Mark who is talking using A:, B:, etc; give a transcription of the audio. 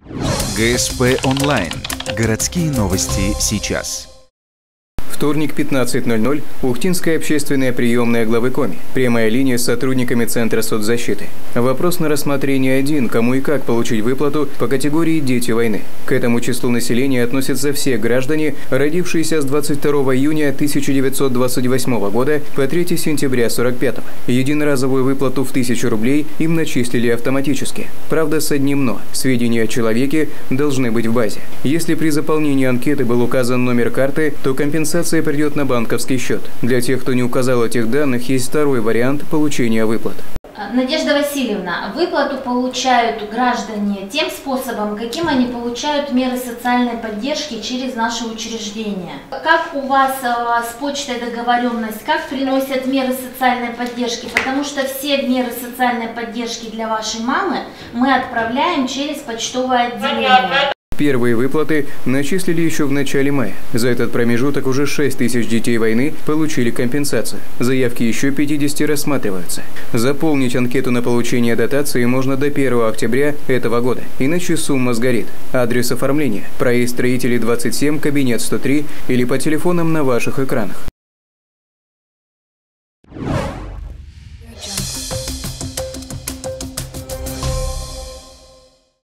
A: ГСП онлайн. Городские новости сейчас.
B: Вторник, 15:00. Ухтинская общественная приемная главы Коми. Прямая линия с сотрудниками Центра соцзащиты. Вопрос на рассмотрение один: кому и как получить выплату по категории «Дети войны». К этому числу населения относятся все граждане, родившиеся с 22 июня 1928 года по 3 сентября 1945. Единоразовую выплату в 1000 рублей им начислили автоматически. Правда, с одним «но». Сведения о человеке должны быть в базе. Если при заполнении анкеты был указан номер карты, то компенсация придет на банковский счет. Для тех, кто не указал этих данных, есть второй вариант получения выплат.
C: Надежда Васильевна, выплату получают граждане тем способом, каким они получают меры социальной поддержки через наше учреждение. Как у вас с почтой договоренность, как приносят меры социальной поддержки? Потому что все меры социальной поддержки для вашей мамы мы отправляем через почтовое отделение.
B: Первые выплаты начислили еще в начале мая. За этот промежуток уже 6000 детей войны получили компенсацию. Заявки еще 50 рассматриваются. Заполнить анкету на получение дотации можно до 1 октября этого года, иначе сумма сгорит. Адрес оформления: проезд Строителей 27, кабинет 103 или по телефонам на ваших экранах.